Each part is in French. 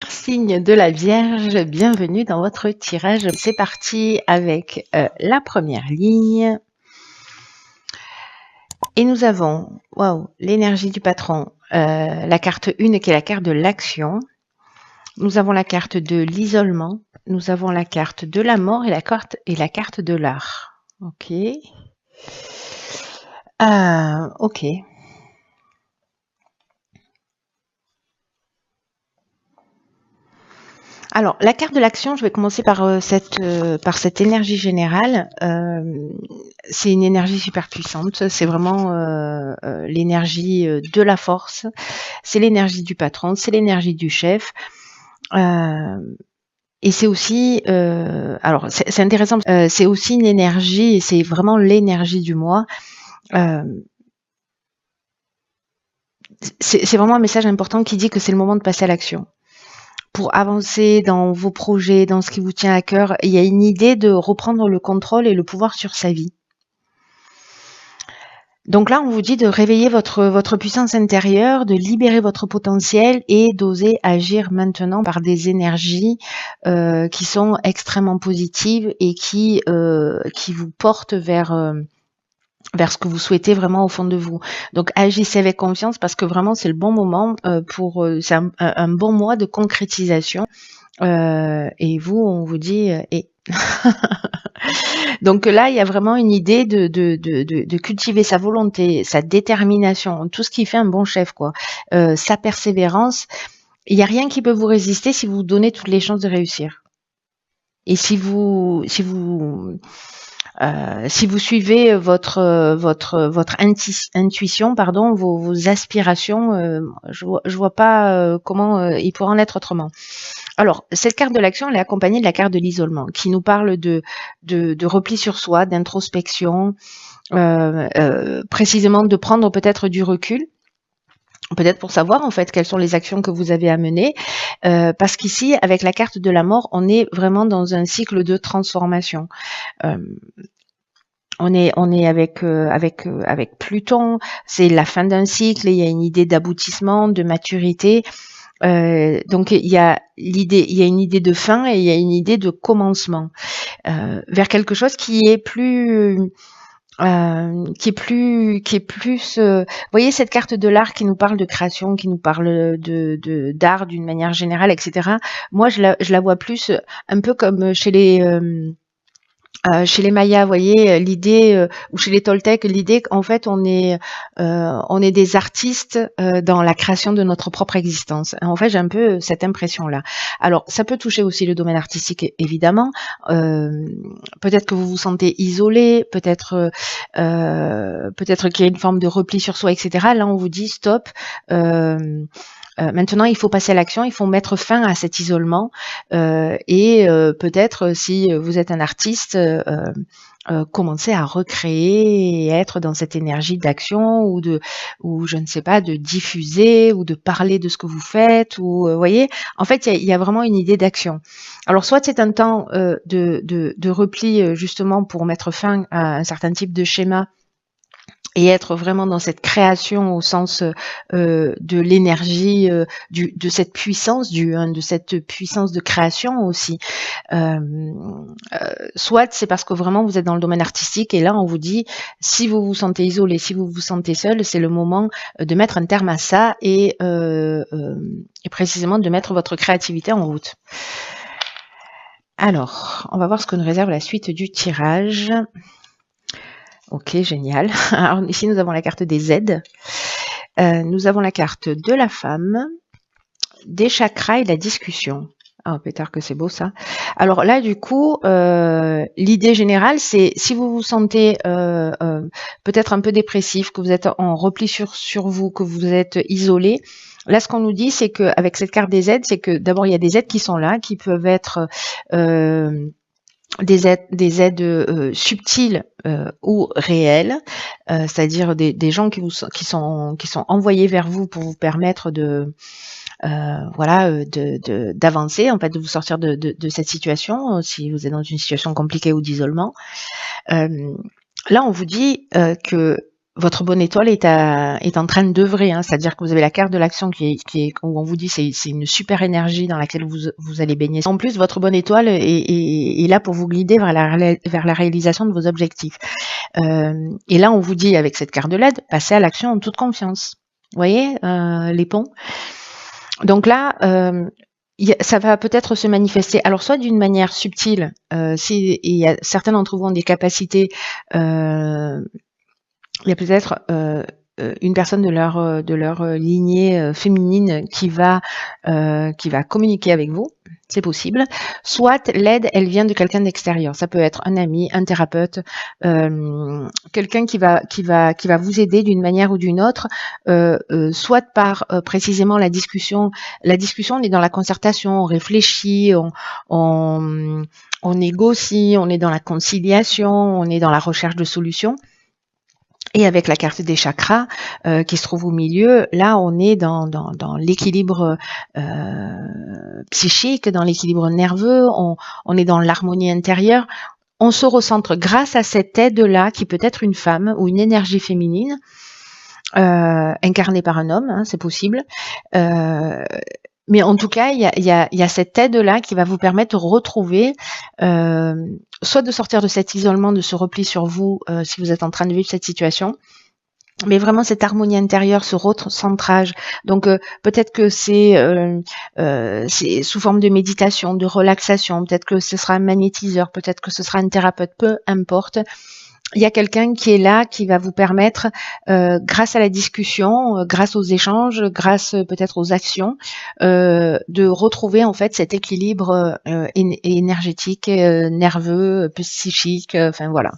Signe de la Vierge, bienvenue dans votre tirage. C'est parti avec la première ligne. Et nous avons, l'énergie du patron, la carte 1 qui est la carte de l'action. Nous avons la carte de l'isolement. Nous avons la carte de la mort et la carte de l'art. Ok. Ok. Alors, la carte de l'action, je vais commencer par cette énergie générale. C'est une énergie super puissante. C'est vraiment l'énergie de la force. C'est l'énergie du patron. C'est l'énergie du chef. Et c'est aussi, alors c'est intéressant. C'est aussi une énergie. Et c'est vraiment l'énergie du moi. C'est vraiment un message important qui dit que c'est le moment de passer à l'action. Pour avancer dans vos projets, dans ce qui vous tient à cœur, il y a une idée de reprendre le contrôle et le pouvoir sur sa vie. Donc là, on vous dit de réveiller votre puissance intérieure, de libérer votre potentiel et d'oser agir maintenant par des énergies qui sont extrêmement positives et qui vous portent vers ce que vous souhaitez vraiment au fond de vous. Donc agissez avec confiance parce que vraiment c'est le bon moment c'est un bon mois de concrétisation. Et vous, on vous dit Donc là, il y a vraiment une idée de cultiver sa volonté, sa détermination, tout ce qui fait un bon chef, quoi. Sa persévérance. Il n'y a rien qui peut vous résister si vous donnez toutes les chances de réussir. Et si vous suivez votre intuition, pardon, vos aspirations, je vois pas comment il pourrait en être autrement. Alors, cette carte de l'action, elle est accompagnée de la carte de l'isolement, qui nous parle de repli sur soi, d'introspection, précisément de prendre peut-être du recul, peut-être pour savoir en fait quelles sont les actions que vous avez à mener, parce qu'ici, avec la carte de la mort, on est vraiment dans un cycle de transformation. On est avec Pluton, c'est la fin d'un cycle, et il y a une idée d'aboutissement, de maturité. Donc il y a une idée de fin et il y a une idée de commencement vers quelque chose qui est plus vous voyez cette carte de l'art qui nous parle de création, qui nous parle de d'art d'une manière générale, etc. Moi je la vois plus un peu comme chez les Mayas, vous voyez, l'idée, ou chez les Toltecs, l'idée qu'en fait on est des artistes dans la création de notre propre existence. En fait, j'ai un peu cette impression-là. Alors, ça peut toucher aussi le domaine artistique, évidemment. Peut-être que vous vous sentez isolé, peut-être qu'il y a une forme de repli sur soi, etc. Là, on vous dit stop. Maintenant, il faut passer à l'action, il faut mettre fin à cet isolement et peut-être si vous êtes un artiste, commencer à recréer et être dans cette énergie d'action ou je ne sais pas, de diffuser ou de parler de ce que vous faites ou voyez, en fait, il y a vraiment une idée d'action. Alors, soit c'est un temps de repli justement pour mettre fin à un certain type de schéma et être vraiment dans cette création au sens de l'énergie, de cette puissance, de cette puissance de création aussi. Soit c'est parce que vraiment vous êtes dans le domaine artistique et là on vous dit si vous vous sentez isolé, si vous vous sentez seul, c'est le moment de mettre un terme à ça et précisément de mettre votre créativité en route. Alors, on va voir ce que nous réserve la suite du tirage. Ok, génial. Alors ici, nous avons la carte des aides. Nous avons la carte de la femme, des chakras et de la discussion. Ah, pétard que c'est beau ça. Alors là, du coup, l'idée générale, c'est si vous vous sentez peut-être un peu dépressif, que vous êtes en repli sur vous, que vous êtes isolé, là, ce qu'on nous dit, c'est qu'avec cette carte des aides, c'est que d'abord, il y a des aides qui sont là, qui peuvent être des aides subtiles ou réelles, c'est-à-dire des gens qui sont envoyés vers vous pour vous permettre d'avancer, en fait, de vous sortir de cette situation si vous êtes dans une situation compliquée ou d'isolement. Là, on vous dit que votre bonne étoile est en train d'œuvrer, hein, c'est-à-dire que vous avez la carte de l'action où on vous dit c'est une super énergie dans laquelle vous allez baigner. En plus, votre bonne étoile est là pour vous guider vers la réalisation de vos objectifs. Et là, on vous dit avec cette carte de l'aide, passez à l'action en toute confiance. Vous voyez les ponts. Donc là, ça va peut-être se manifester, alors soit d'une manière subtile, certains d'entre vous ont des capacités, il y a peut-être une personne de leur lignée féminine qui va communiquer avec vous, c'est possible. Soit l'aide, elle vient de quelqu'un d'extérieur. Ça peut être un ami, un thérapeute, quelqu'un qui va vous aider d'une manière ou d'une autre, soit par précisément la discussion. La discussion, on est dans la concertation, on réfléchit, on négocie, on est dans la conciliation, on est dans la recherche de solutions. Et avec la carte des chakras qui se trouve au milieu, là on est dans l'équilibre psychique, dans l'équilibre nerveux, on est dans l'harmonie intérieure. On se recentre grâce à cette aide-là qui peut être une femme ou une énergie féminine incarnée par un homme, hein, c'est possible. Mais en tout cas, il y a cette aide-là qui va vous permettre de retrouver, soit de sortir de cet isolement, de ce repli sur vous, si vous êtes en train de vivre cette situation, mais vraiment cette harmonie intérieure, ce recentrage. Donc peut-être que c'est sous forme de méditation, de relaxation, peut-être que ce sera un magnétiseur, peut-être que ce sera un thérapeute, peu importe. Il y a quelqu'un qui est là, qui va vous permettre, grâce à la discussion, grâce aux échanges, grâce peut-être aux actions, de retrouver en fait cet équilibre énergétique, nerveux, psychique, enfin voilà.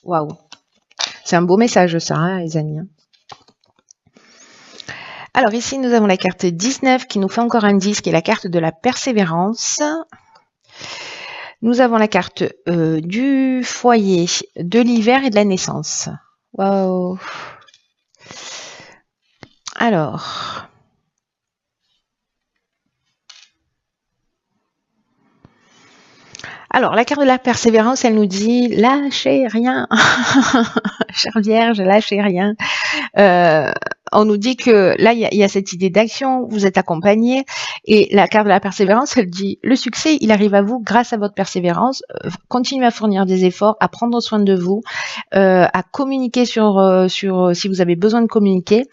Waouh, c'est un beau message ça, hein, les amis. Alors ici, nous avons la carte 19 qui nous fait encore un 10, qui est la carte de la persévérance. Nous avons la carte du foyer, de l'hiver et de la naissance. Waouh. Alors. La carte de la persévérance, elle nous dit « Lâchez rien ». Chère Vierge, lâchez rien. On nous dit que là, il y a cette idée d'action, vous êtes accompagné, et la carte de la persévérance, elle dit le succès, il arrive à vous grâce à votre persévérance. Continuez à fournir des efforts, à prendre soin de vous, à communiquer sur si vous avez besoin de communiquer.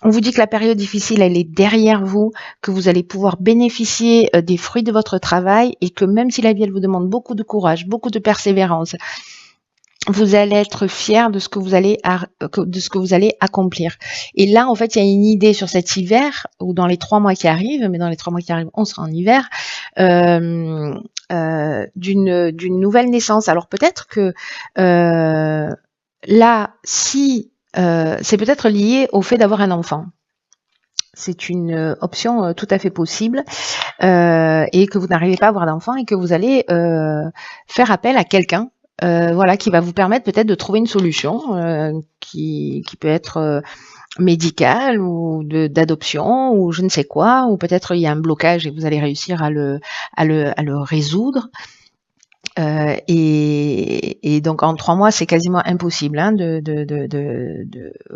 On vous dit que la période difficile, elle est derrière vous, que vous allez pouvoir bénéficier des fruits de votre travail, et que même si la vie, elle vous demande beaucoup de courage, beaucoup de persévérance, vous allez être fiers de ce que vous allez accomplir. Et là, en fait, il y a une idée sur cet hiver, ou dans les 3 mois qui arrivent, mais dans les 3 mois qui arrivent, on sera en hiver, d'une nouvelle naissance. Alors peut-être que là, si c'est peut-être lié au fait d'avoir un enfant. C'est une option tout à fait possible, et que vous n'arrivez pas à avoir d'enfant et que vous allez faire appel à quelqu'un, qui va vous permettre peut-être de trouver une solution qui peut être médicale ou d'adoption ou je ne sais quoi, ou peut-être il y a un blocage et vous allez réussir à le résoudre. Et donc en 3 mois, c'est quasiment impossible, hein,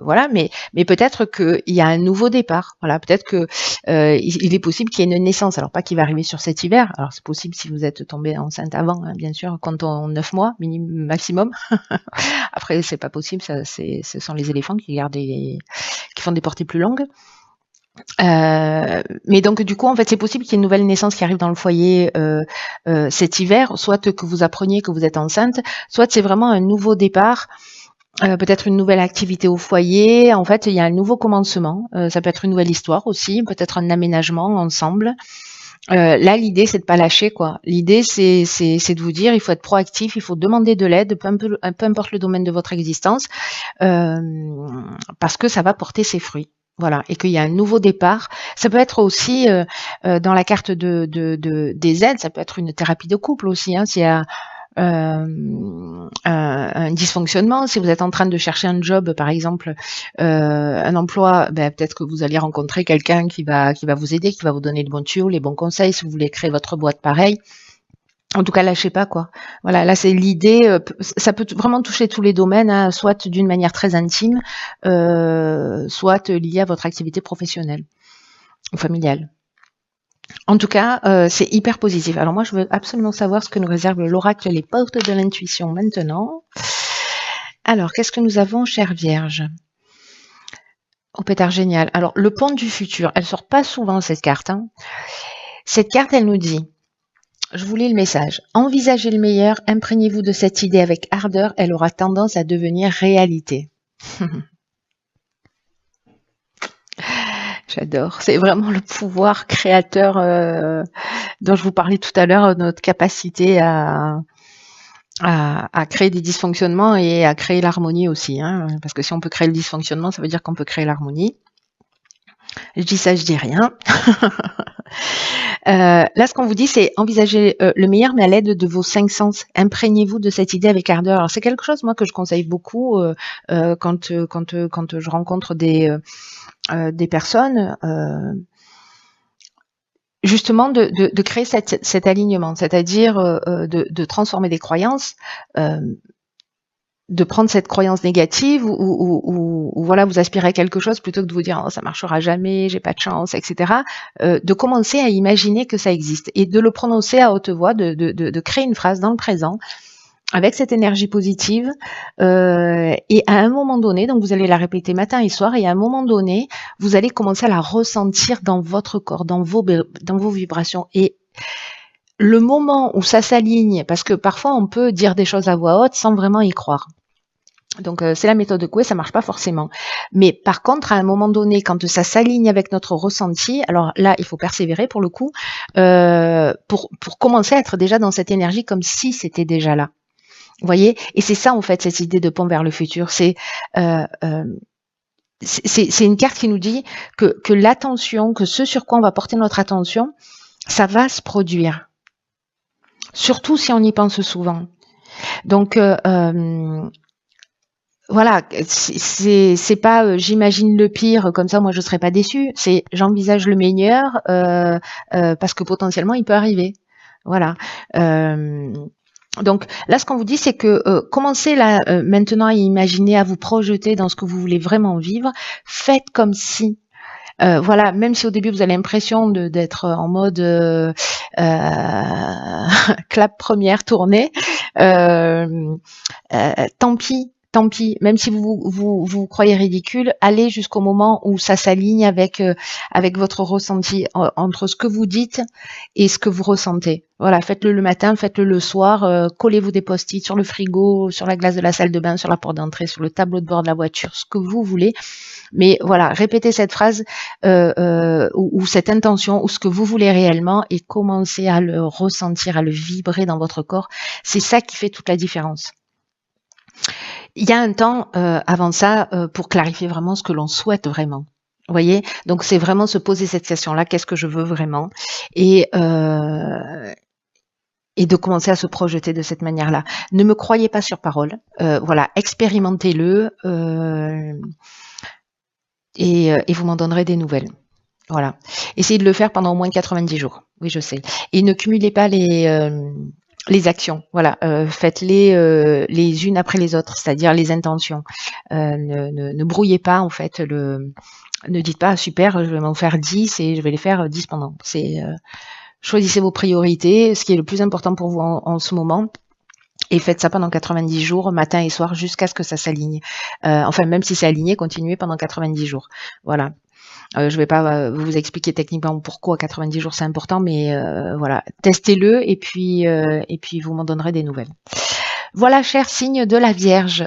voilà. Mais peut-être qu'il y a un nouveau départ. Voilà, peut-être que il est possible qu'il y ait une naissance. Alors pas qu'il va arriver sur cet hiver. Alors c'est possible si vous êtes tombé enceinte avant, hein, bien sûr, comptons 9 mois maximum. Après c'est pas possible. Ça, ce sont les éléphants qui font des portées plus longues. Mais donc du coup en fait c'est possible qu'il y ait une nouvelle naissance qui arrive dans le foyer cet hiver, soit que vous appreniez que vous êtes enceinte, soit c'est vraiment un nouveau départ, peut-être une nouvelle activité au foyer. En fait il y a un nouveau commencement, ça peut être une nouvelle histoire aussi, peut-être un aménagement ensemble. Là l'idée c'est de pas lâcher quoi. L'idée c'est de vous dire il faut être proactif, il faut demander de l'aide, peu importe le domaine de votre existence, parce que ça va porter ses fruits. Voilà, et qu'il y a un nouveau départ. Ça peut être aussi dans la carte des aides, ça peut être une thérapie de couple aussi, hein, s'il y a un dysfonctionnement, si vous êtes en train de chercher un job, par exemple, un emploi, peut-être que vous allez rencontrer quelqu'un qui va vous aider, qui va vous donner le bon tuyau, les bons conseils, si vous voulez créer votre boîte pareil. En tout cas, lâchez pas, quoi. Voilà, là, c'est l'idée, ça peut vraiment toucher tous les domaines, hein, soit d'une manière très intime, soit liée à votre activité professionnelle ou familiale. En tout cas, c'est hyper positif. Alors moi, je veux absolument savoir ce que nous réserve l'oracle Les Portes de l'Intuition maintenant. Alors, qu'est-ce que nous avons, chère Vierge? Oh, pétard génial. Alors, le pont du futur, elle sort pas souvent, cette carte, hein. Cette carte, elle nous dit, je vous lis le message. Envisagez le meilleur, imprégnez-vous de cette idée avec ardeur, elle aura tendance à devenir réalité. J'adore. C'est vraiment le pouvoir créateur dont je vous parlais tout à l'heure, notre capacité à créer des dysfonctionnements et à créer l'harmonie aussi. Hein, parce que si on peut créer le dysfonctionnement, ça veut dire qu'on peut créer l'harmonie. Je dis ça, je dis rien. Là, ce qu'on vous dit, c'est envisager le meilleur, mais à l'aide de vos 5 sens. Imprégnez-vous de cette idée avec ardeur. Alors, c'est quelque chose, moi, que je conseille beaucoup quand je rencontre des personnes, justement de créer cet alignement, c'est-à-dire de transformer des croyances, de prendre cette croyance négative ou voilà, vous aspirez à quelque chose plutôt que de vous dire oh, ça marchera jamais, j'ai pas de chance, etc. De commencer à imaginer que ça existe et de le prononcer à haute voix, de créer une phrase dans le présent avec cette énergie positive et à un moment donné, donc vous allez la répéter matin et soir et à un moment donné, vous allez commencer à la ressentir dans votre corps, dans vos vibrations et le moment où ça s'aligne, parce que parfois on peut dire des choses à voix haute sans vraiment y croire. Donc c'est la méthode de Coué, ça marche pas forcément. Mais par contre, à un moment donné, quand ça s'aligne avec notre ressenti, alors là, il faut persévérer pour le coup, pour commencer à être déjà dans cette énergie comme si c'était déjà là. Vous voyez? Et c'est ça en fait cette idée de pont vers le futur. C'est une carte qui nous dit que l'attention, que ce sur quoi on va porter notre attention, ça va se produire. Surtout si on y pense souvent. Donc voilà, c'est pas j'imagine le pire, comme ça moi je serai pas déçue. C'est j'envisage le meilleur parce que potentiellement il peut arriver. Voilà. Donc là, ce qu'on vous dit, c'est que commencez là maintenant à imaginer, à vous projeter dans ce que vous voulez vraiment vivre. Faites comme si. Voilà, même si au début vous avez l'impression d'être en mode clap première tournée, tant pis. Tant pis, même si vous croyez ridicule, allez jusqu'au moment où ça s'aligne avec votre ressenti entre ce que vous dites et ce que vous ressentez. Voilà, faites-le le matin, faites-le le soir, collez-vous des post-it sur le frigo, sur la glace de la salle de bain, sur la porte d'entrée, sur le tableau de bord de la voiture, ce que vous voulez. Mais voilà, répétez cette phrase ou cette intention ou ce que vous voulez réellement et commencez à le ressentir, à le vibrer dans votre corps. C'est ça qui fait toute la différence. Il y a un temps avant ça pour clarifier vraiment ce que l'on souhaite vraiment. Vous voyez? Donc c'est vraiment se poser cette question-là, qu'est-ce que je veux vraiment? Et de commencer à se projeter de cette manière-là. Ne me croyez pas sur parole. Voilà, expérimentez-le et vous m'en donnerez des nouvelles. Voilà. Essayez de le faire pendant au moins 90 jours. Oui, je sais. Et ne cumulez pas les actions, voilà, faites-les les unes après les autres, c'est-à-dire les intentions. Ne brouillez pas en fait ne dites pas super, je vais m'en faire 10 et je vais les faire 10 pendant. Choisissez vos priorités, ce qui est le plus important pour vous en ce moment. Et faites ça pendant 90 jours, matin et soir, jusqu'à ce que ça s'aligne. Enfin, même si c'est aligné, continuez pendant 90 jours. Voilà. Je ne vais pas vous expliquer techniquement pourquoi 90 jours c'est important, mais voilà, testez-le et puis vous m'en donnerez des nouvelles. Voilà, cher signe de la Vierge.